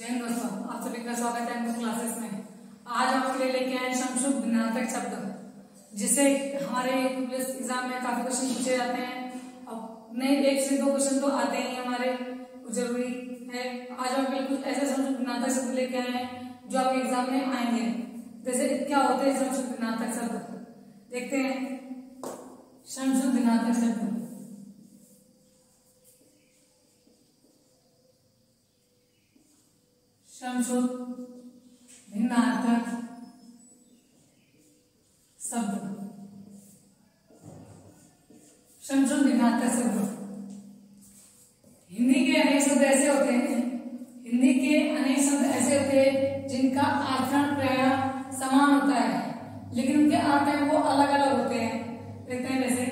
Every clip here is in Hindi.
जय दोस्तों, आप सभी का स्वागत है अंकुश क्लासेस में। आज हम आपके लिए लेके आए संक्षिप्त भिन्नार्थक शब्द, जिसे हमारे एग्जाम में काफी क्वेश्चन पूछे जाते हैं। अब नहीं, एक से दो क्वेश्चन तो आते ही हमारे, जरूरी है। आज हम बिल्कुल ऐसे संक्षिप्त भिन्नार्थक शब्द लेके आए हैं जो आपके एग्जाम में आएंगे। जैसे क्या होते हैं संक्षिप्त भिन्नार्थक शब्द, देखते हैं। संक्षिप्त भिन्नार्थक शब्द संक्षिप्त भिन्नार्थक शब्द। संक्षिप्त भिन्नार्थक शब्द हिंदी के अनेक शब्द ऐसे होते हैं, हिंदी के अनेक शब्द ऐसे होते हैं जिनका आचरण प्राय समान होता है, लेकिन उनके अर्थ हैं वो अलग अलग होते हैं। देखते हैं जैसे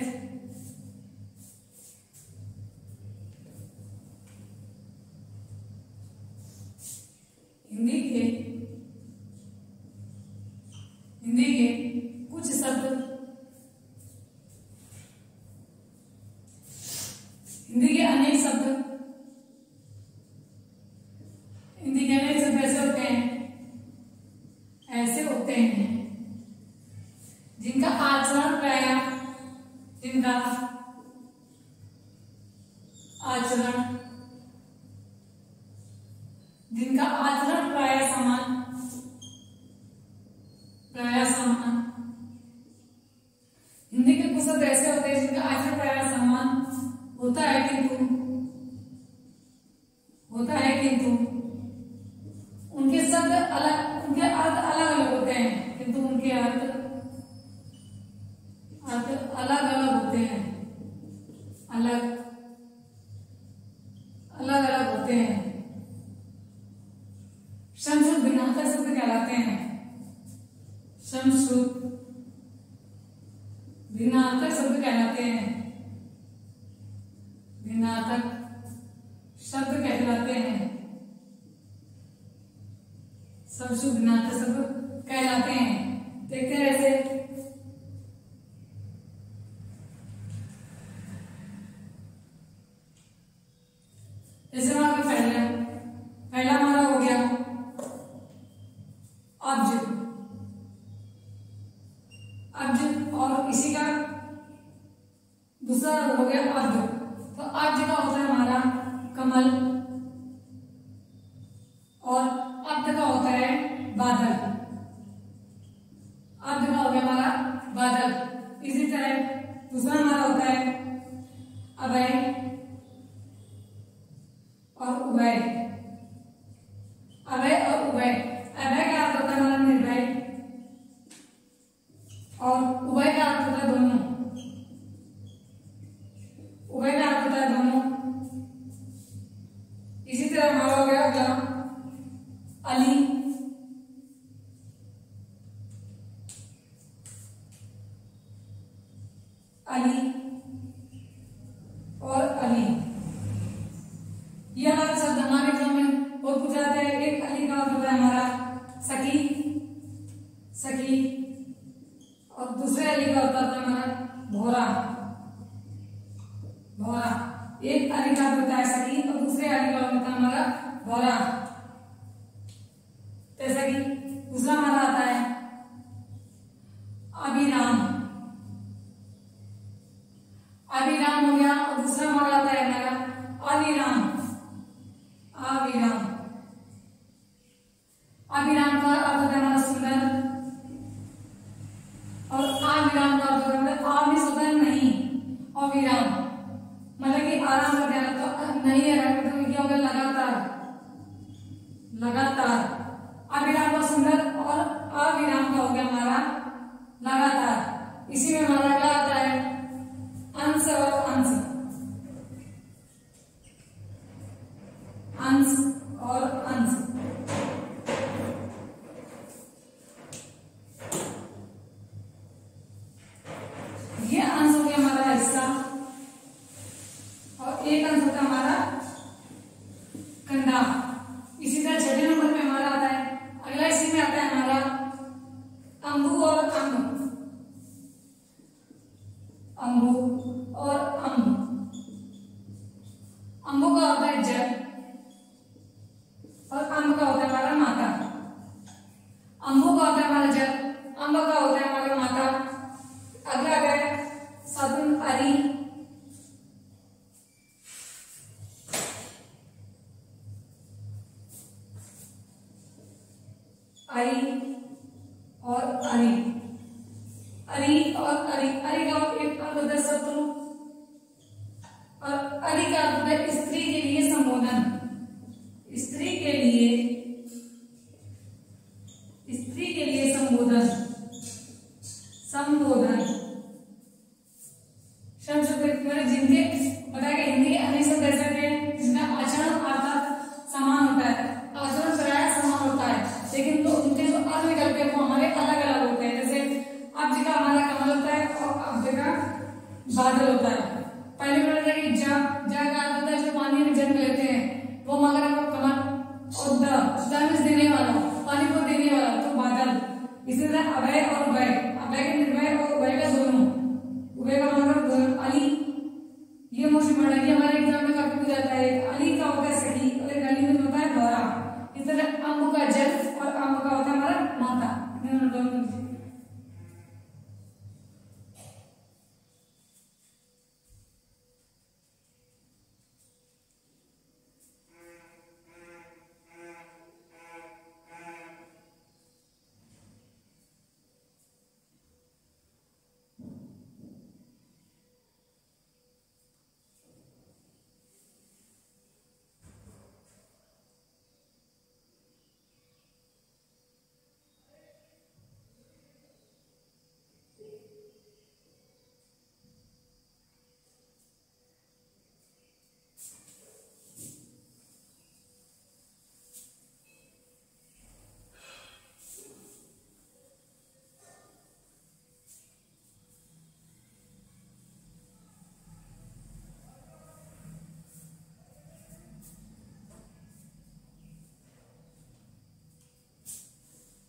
हिंदी के कुछ शब्द, हिंदी के अनेक शब्द ऐसे होते हैं जिनका आचरण प्राय समान हिंदी के कुछ शब्द ऐसे होते हैं जिनका आचरण प्राय समान होता है, किंतु उनके शब्द अलग, उनके अर्थ अलग अलग होते हैं, किंतु उनके अर्थ अलग अलग होते हैं, अलग होते हैं। संक्षिप्त भिन्नार्थक शब्द कहलाते हैं। संक्षिप्त भिन्नार्थक शब्द कहलाते हैं। भिन्नार्थक शब्द कहलाते हैं। संक्षिप्त भिन्नार्थक शब्द कहलाते हैं। देखते हैं ऐसे हमारा पहला हमारा हो गया अब्ज, और इसी का दूसरा हो गया अर्ध। तो अर्ध का होता है हमारा कमल, और अर्ध का होता है बादल। अर्ध का हो गया हमारा बादल। इसी तरह दूसरा हमारा होता है अभय और उभय। अभय और उभय, अभय का अर्थ होता है हमारा निर्भय, और उभय का अर्थ होता है दोनों। उभय का अर्थ होता है दोनों। इसी तरह हमारा हो गया अगला अली, और अली। यह हमारे शब्द हमारे एग्जाम में बहुत पूछा जाता है। एक अली का अर्थ होता है हमारा सखी, और दूसरे अली का होता है हमारा भोरा। एक अली का होता है सखी, और दूसरे अली का होता है हमारा भोरा। जैसा कि दूसरा हमारा आता है अभिराम हो गया, और दूसरा हमारा आता है हमारा अविराम का अर्थ होता है हमारा सुंदर, और अविराम का अर्थ होता है सुंदर नहीं, अविराम मतलब कि आराम कर देना। तो नहीं है तो क्या हो गया लगातार। अविराम का सुंदर और अविराम का हो गया हमारा लगातार। इसी में हमारा क्या आता है अंश और अंश और अंश। ये अंश हो गया हमारा हिस्सा, और एक अंश होता है हमारा कंधा। इसी तरह छठे नंबर पे हमारा आता है अगला, इसी में आता है हमारा अंबु और अंग। अंबु का होता है जल, और अंब का और अरि, अरि का एक अर्थ होता है शत्रु और अरि का अर्थ होता है स्त्री के लिए संबोधन। स्त्री के लिए संबोधन, संबोधन शब्द जिनके बताया हिंदी के अनेक शब्द ऐसे हैं जिनका आचरण अर्थात समान होता है, आचरण प्राय समान होता है, लेकिन तो उनके जो अर्थ विकल्प है वो हमारे अलग अलग होते हैं। जैसे अब जी का हमारा कमल होता है और अब जी का बादल होता है। पहले बोला था कि जा का अर्थ होता है जो पानी में जन्म लेते हैं, वो मगर कमल, और द देने वाला, पानी को देने वाला तो बादल। इसी तरह अभय और उभय, अभय के निर्भय और उभय का दोनों, उभय का मतलब अली, ये मोस्ट इम्पोर्टेंट है, हमारे एग्जाम में काफी पूछा जाता है। अली का होता है सही और एक अली में होता है दौरा। इस तरह अम्ब का जल और अम्ब का होता है हमारा माता।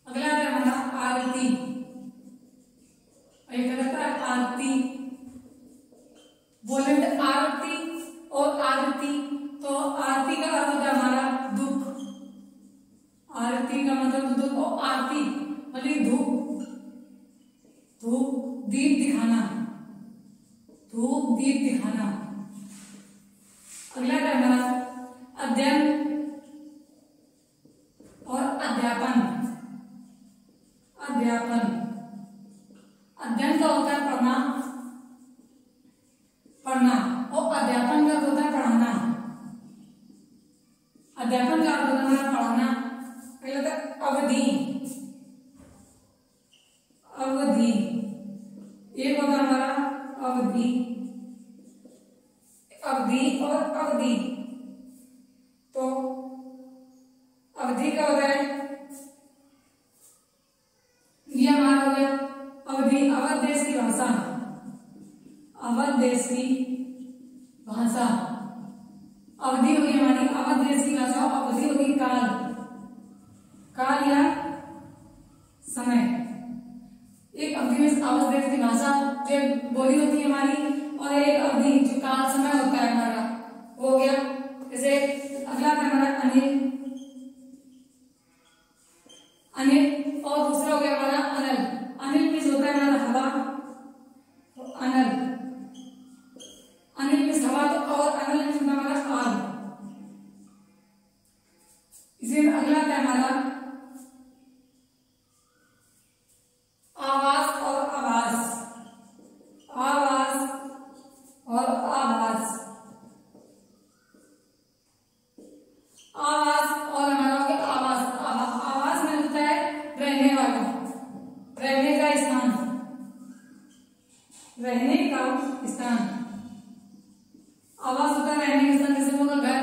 अगला है हमारा आरती, एक रहता है आरती, बोले आरती और आरती, तो आरती का अर्थ होता है हमारा दुख, आरती का मतलब दुख, और आरती मतलब धूप, धूप दीप दिखाना, धूप दीप दिखाना। अगला है हमारा अध्ययन और अध्यापन, अध्यापन, अध्ययन का होता है पढ़ना, पढ़ना, और अध्यापन का होता है पढ़ाना। अध्यापन का होता है पढ़ाना। पहले होता है अवधि, अवधि, एक होता है हमारा अवधि, अवधि और अवधि, तो अवधि का होता है ये हमारा हो गया अवधि, अवध देश की भाषा, अवध देश की भाषा, अवधि होगी हमारी अवध देश की भाषा, अवधि होगी काल, काल या समय। एक अवधि में अवध देश की भाषा जो बोली होती है हमारी, और एक अवधि जो काल समय होता है हमारा, वो हो गया। जैसे अगला है हमारा अनिल, अनिल, और दूसरा हो गया हमारा अनल। अनिल मीन्स होता है हमारा हवा, तो अनल, अनिल मीन्स हवा, तो और अनल मीन्स होता है हमारा आग। इसी अगला है हमारा आवास और आवास, आवास और आवास, आवास और हमारा हो गया आवास। आवास में होता है रहने वाला, रहने का स्थान, रहने का स्थान। आवास होता है रहने का स्थान, जैसे होगा घर,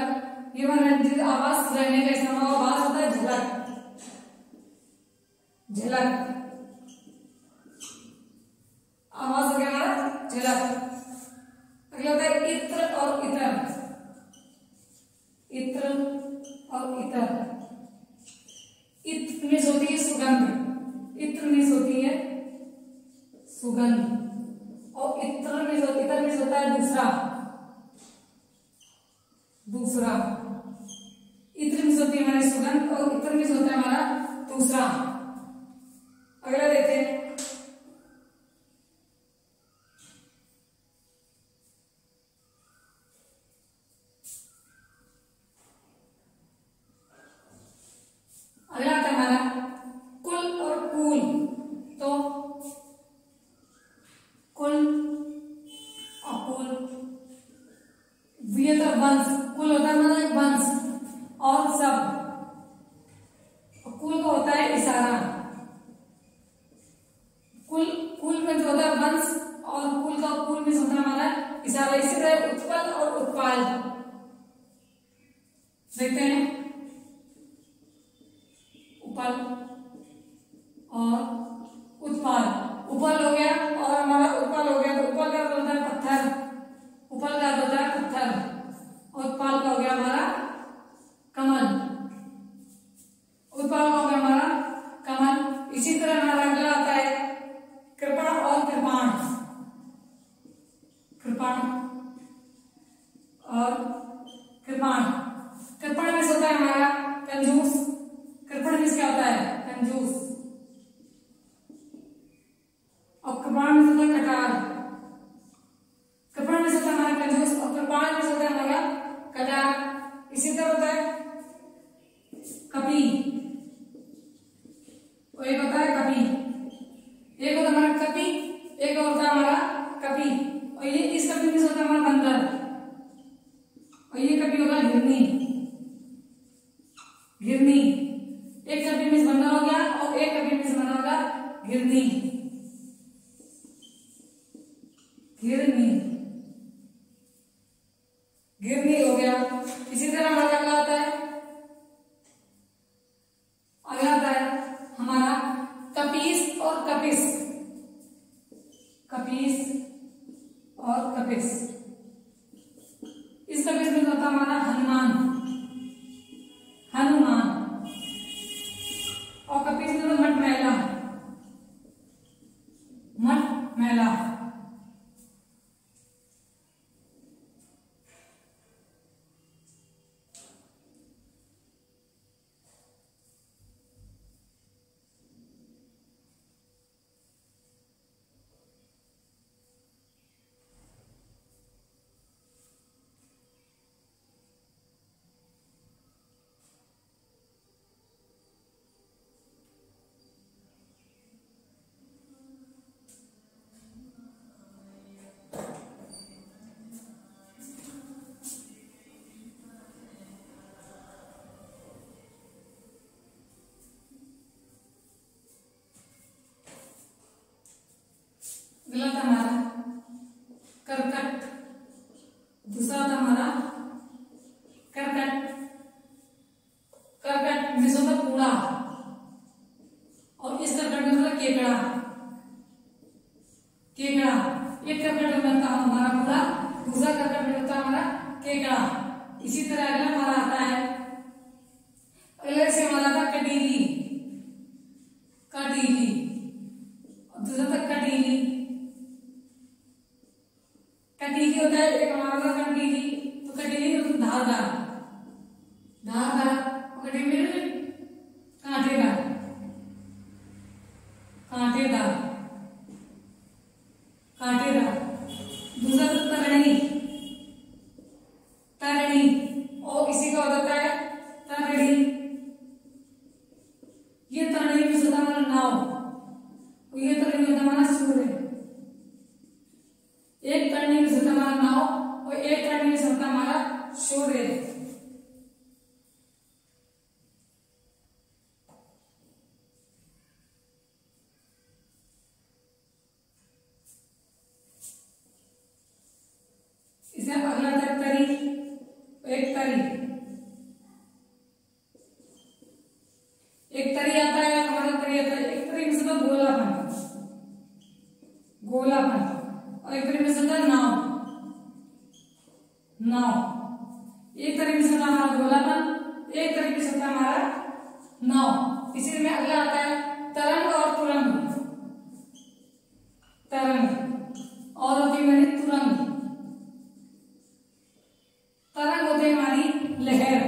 ये आवास रहने का स्थान। आवास होता है झलक, झलक, आवास हो गया हमारा झलक। अगला होता है इत्र और इतर, इत्र और इतर। इत्र में होती है सुगंध, इत्र में होती है सुगंध, और इत्र में इतर में होता है दूसरा, दूसरा। इत्र में होती है हमारी सुगंध और इतर में होता है हमारा दूसरा। अगला देखते हैं अगला आता है हमारा कुल और कूल, तो कुल, ये तो वंश, कुल होता है मतलब वंश, और सब, कुल का होता है इशारा, कुल कुल में जो होता है वंश, और कुल का कुल में होता है हमारा इशारा। इसी तरह उत्पल और उत्पाल देखते हैं, उपल और उत्पाल। उपल हो गया और हमारा उत्पल हो गया, तो उपल का होता है पत्थर, उपल का होता है पत्थर, और उत्पाल का हो गया हमारा कमल, उत्पाल का हो गया हमारा कमल। इसी तरह हमारा अगला आता है कृपण और कृपाण, कृपण और कृपाण। कृपण में होता है हमारा कंजूस, कृपण में क्या होता है कंजूस, और कृपाण में होता है कटार। कृपण में होता है हमारा कंजूस, और कृपाण में होता है हमारा कटार। इसी तरह होता है कपी, और एक होता है कपी, एक होता है हमारा कपी, एक होता है हमारा कपी, और ये इस कपी में होता है हमारा बंदर, और ये कपी होगा घिरनी, घिरनी। एक कपी में बंदर हो गया और एक कपी में बना होगा घिरनी, घिरनी, घिरनी हो गया। इसी तरह हमारा अगला आता है, अगला आता है हमारा कपीस और कपिस, कपीस और कपिस। इस कपिस में होता है हमारा हनुमान, हनुमान, और कपिस में मटमैला, मटमैला। अगला था हमारा करकट, दूसरा था हमारा करकट। करकट में होता कूड़ा, और इस करकट में होता केकड़ा, केकड़ा। एक करकट में बनता है हमारा कूड़ा, दूसरा करकट में होता है हमारा केकड़ा। इसी तरह अगला हमारा आता है, अगले से हमारा आता कटीली, कटीली, और दूसरा था कटीली। कटीली होता है एक हमारा कंटीली, तो कटीली तो धारदार, धारदार, और कटीली कांटेदार, कांटेदार, कांटेदार। दूसरा तो तरणी, तरणी, और इसी का होता है तरणी। ये तरणी में होता है हमारा नाव, और ये तरणी में होता है हमारा सूर्य। एक तरणी में होता है हमारा नाव, और एक तरणी में होता है हमारा सूर्य। इसे अगला था तरी, एक तरी, एक तरी आता है हमारा, तरी आता है। एक तरी में होता है गोलापन, गोलापन, और एक तरी में होता है नाव, नाव। एक तरी में होता है हमारा गोलापन, एक तरी में होता है हमारा नाव। इसी में अगला आता है तरंग और तुरंग, तरंग और होती है तुरंग। तरंग होते हैं हमारी लहर,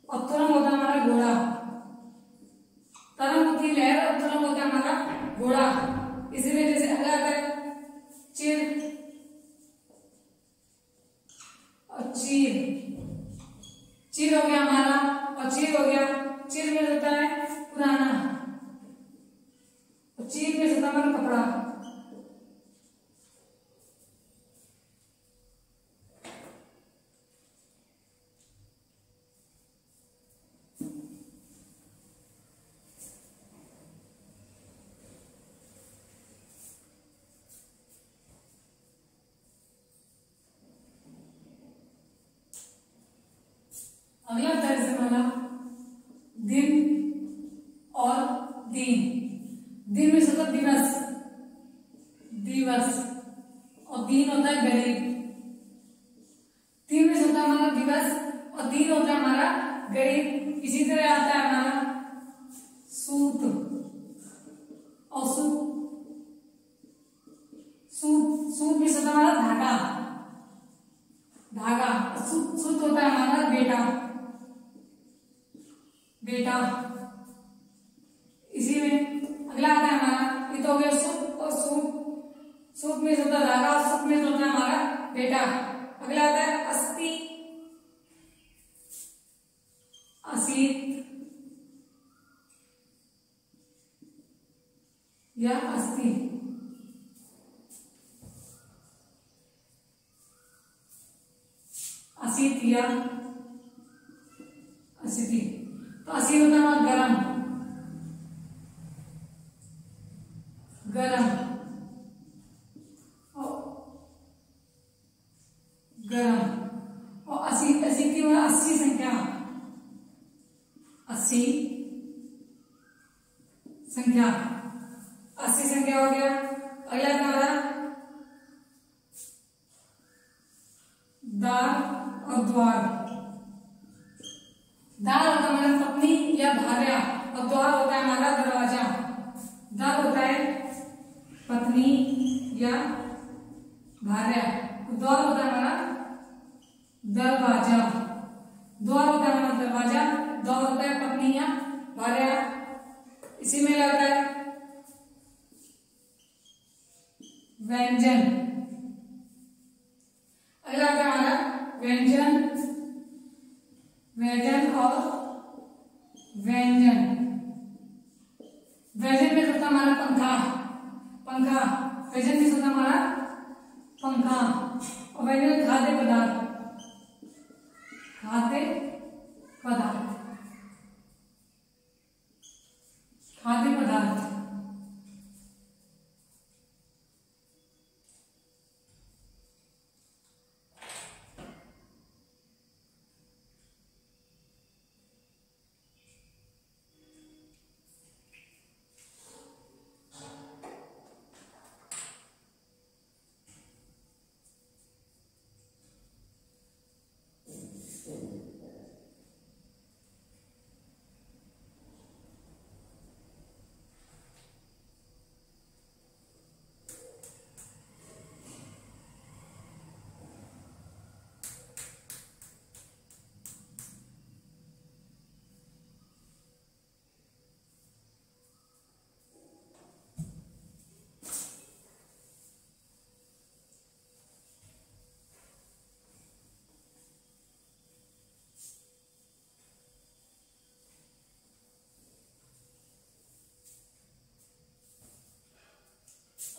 और तुरंग होता है हमारा घोड़ा। तरंग होती है लहर, और तुरंग होता है हमारा घोड़ा। इसलिए जैसे अगला आता है चिर और चीर, चीर हो गया हमारा, और चीर हो गया, चीर में होता है पुराना, और चीर में होता है हमारा कपड़ा। अगला होता है जैसे हमारा दिन और दिन। दिन में होता है दिवस, दिवस, और दिन होता है गरीब। दिन में होता है हमारा दिवस और दिन होता है हमारा गरीब। इसी तरह आता है हमारा सूत और सूत में होता है हमारा धागा, धागा। सूत होता है हमारा बेटा, बेटा। इसी में अगला आता है हमारा, ये तो हो गया सूत और सूत में होता है धागा और सूत में होता है हमारा बेटा। अगला आता है अस्थि, असीत या अस्थि। असीत या असिति। तो असीत होता है हमारा गरम, गरम, गरम। और असीति में 80 संख्या, 80 संख्या, 80 संख्या हो गया। अगला हमारा दार और द्वार। दार होता है हमारा पत्नी या भार्या और द्वार होता है हमारा दरवाजा। दार होता है पत्नी या भार्या, द्वार होता है हमारा दरवाजा। द्वार होता है हमारा दरवाजा, द्वार होता है पत्नी या भार्या। इसी में लगता है व्यंजन। अगला आता है हमारा व्यंजन, व्यंजन और व्यंजन। व्यंजन में होता है हमारा पंखा, पंखा। व्यंजन में होता है हमारा पंखा। और व्यंजन खाद्य पदार्थ, खाद्य पदार्थ, खाद्य पदार्थ।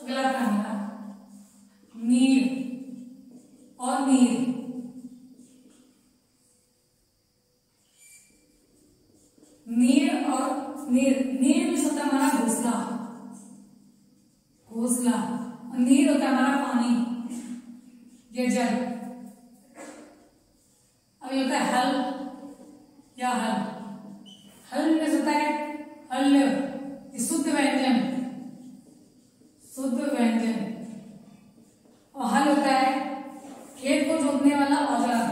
अगला आता है हमारा नीर और नीर। नीर और नीर। नीर में होता है हमारा घोंसला, घोंसला। और नीर होता है हमारा पानी या जल। अब ये होता है हल या हल। हल में होता है हल, शुद्ध व्यंजन, शुद्ध व्यंजन। और हल होता है खेत को जोतने वाला औजार,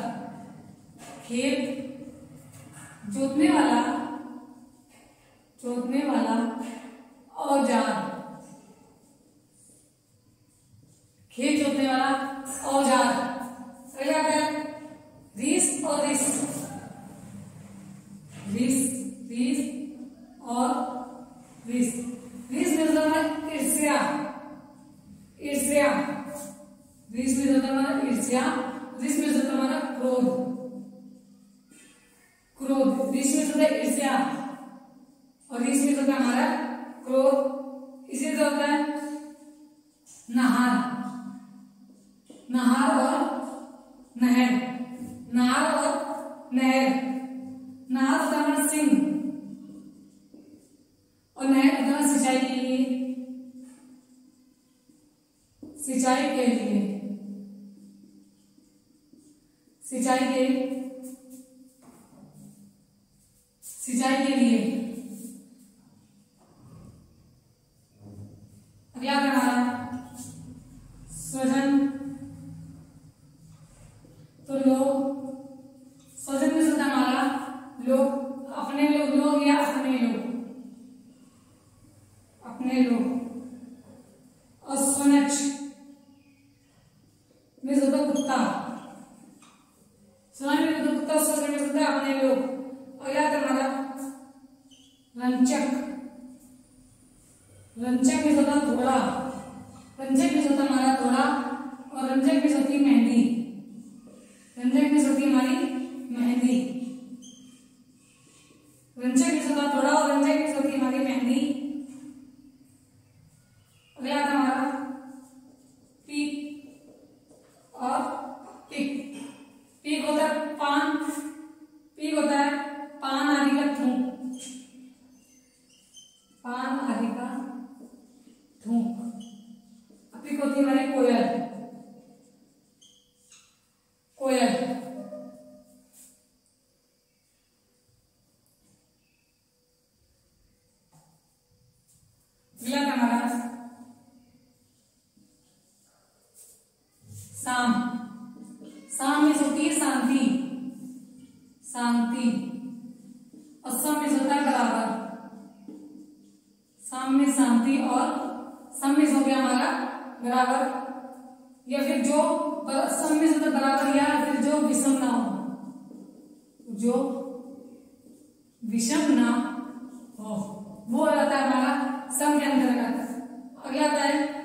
खेत जोतने वाला, जोतने वाला औजार, खेत जोतने वाला औजार। अगला आता है रीस और रिस, रीस, रीस और रिस। रिस में होता है ईर्ष्या, ईर्ष्या। रिस में होता है हमारा ईर्ष्या। रिस में होता है हमारा क्रोध, क्रोध। रिस में होता है ईर्ष्या और रिस में होता है हमारा क्रोध। इसी तरह होता है नहार, नहार और नहर, नहार और नहर। नहार होता है हमारा सिंह और नहर होता है सिंचाई के लिए, सिंचाई के लिए, सिंचाई के शाम, शाम में होती है शांति, शांति। और सम में होता है बराबर, शाम में शांति और सम में हो गया हमारा बराबर। या फिर जो सम में होता बराबर, या फिर जो विषम ना हो, जो विषम ना हो वो हो जाता है हमारा सम के अंतर्गत। अगला आता है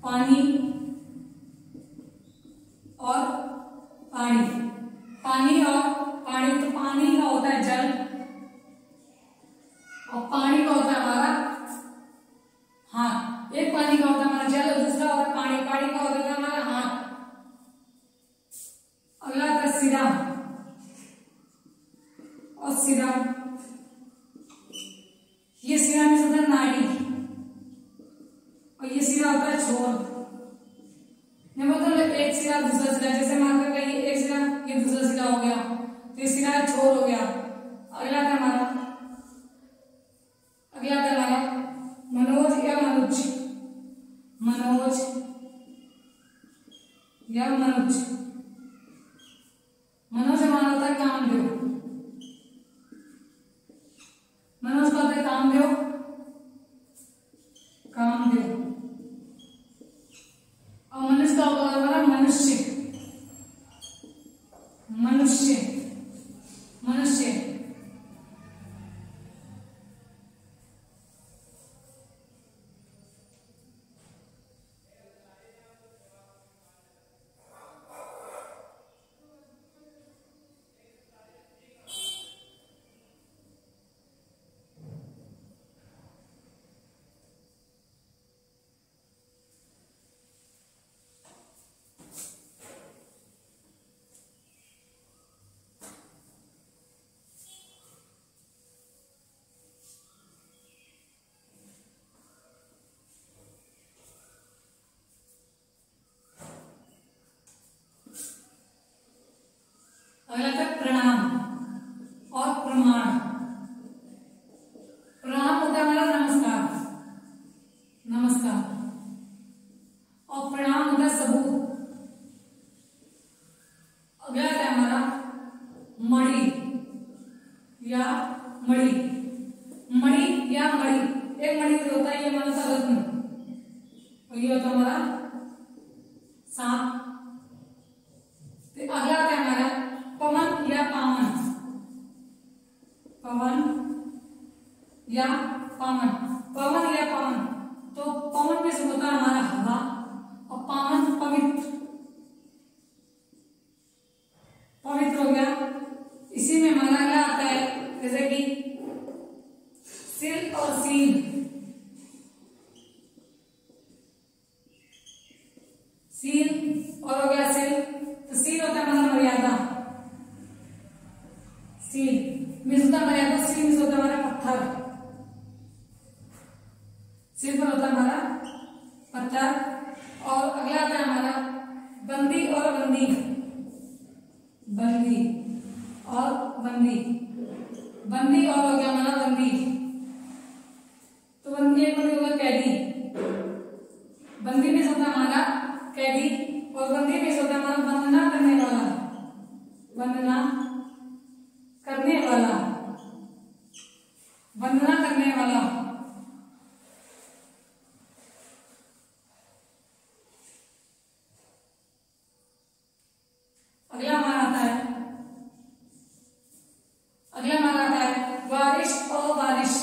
पानी और पानी, पानी और पानी। तो पानी का होता है जल और पानी का होता है हमारा हाथ। एक पानी का होता है हमारा जल और दूसरा होता है पानी, पानी का होता है हमारा हाथ। अगला आता है सिरा और सिरा, ये सिरा में होता है नाड़ी और ये सिरा होता है छोर। मतलब एक सिरा दूसरा सिरा, जैसे मान कर ये एक सिरा ये दूसरा सिरा हो गया तो ये सिरा छोर हो गया। अगला था हमारा, अगला था हमारा मनोज या मनुज, मनोज या मनुज। मनोज हमारा होता है कामदेव, मनोज का होता है कामदेव, कामदेव। और मनुष्य का होता है हमारा मनुष्य, मनुष्य, मनुष्य। अगला था प्रणाम और प्रमाण। प्रणाम होता है हमारा नमस्कार, नमस्कार। और प्रणाम होता है सबूत। अगला था हमारा मणि या मणि, मणि या मणि। एक मणि होता है ये हमारा रत्न और ये होता है हमारा सांप। अगला आता है हमारा पवन या पावन, पवन या पावन, पवन या पावन। तो पवन में से होता है हमारा हवा और पावन पवित्र, पवित्र हो गया। इसी में हमारा क्या आता है, जैसे कि सिर और सील, सील और हो गया सिर। तो सील होता है हमारा मर्यादा, सील में होता है मर्यादा, सील में होता है हमारा पत्थर, सिर पर होता है हमारा पत्थर। और अगला आता है हमारा बंदी और बंदी, बंदी और बंदी, बंदी और हो गया हमारा बंदी। तो बंदी एक बंदी होगा कैदी, बंदी में होता है हमारा कैदी और बंदी में होता है हमारा वंदना करने वाला, वंदना करने वाला, वंदना करने वाला। अगला हमारा आता है, अगला हमारा आता है बारिश और बारिश,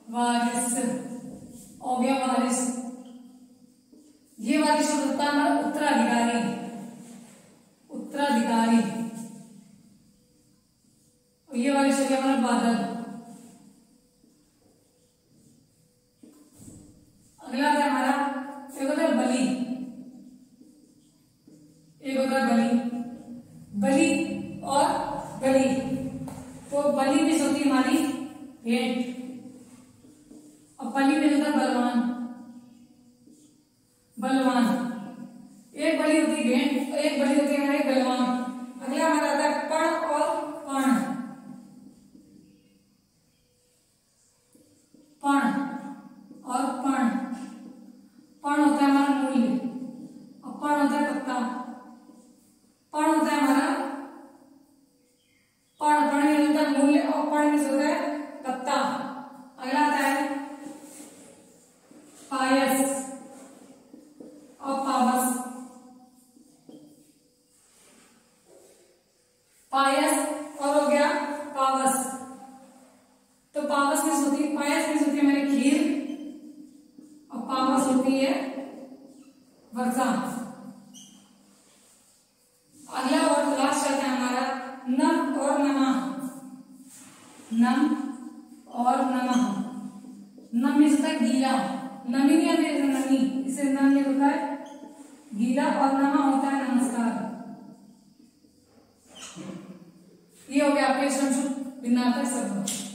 बारिश हो गया बारिश। ये बारिश होता है हमारा उत्तराधिकारी, उत्तराधिकारी। और ये बारिश हो गया हमारा बादल। अगला है हमारा, एक होता है बलि, एक होता है बलि, बलि और बलि। तो बलि में होती है हमारी भेंट और बलि में होता है बलवान, बलवान। एक बलि होती है भेंट और एक बलि होती है हमारे बलवान। अगला हमारा आता है पण और पण, पण और पण। पायस और पावस। पायस और हो गया पावस। तो पावस में होती है, पायस में होती है हमारी खीर और पावस होती है वर्षा। अगला और लास्ट चलता है हमारा नम और नमः। नम और नमः। नम में होता है गीला, नमी नहीं आती है नमी, इसे नम में होता है गीला और नमः होता है नमस्कार। ये हो गया आपके संक्षिप्त भिन्नार्थक शब्द।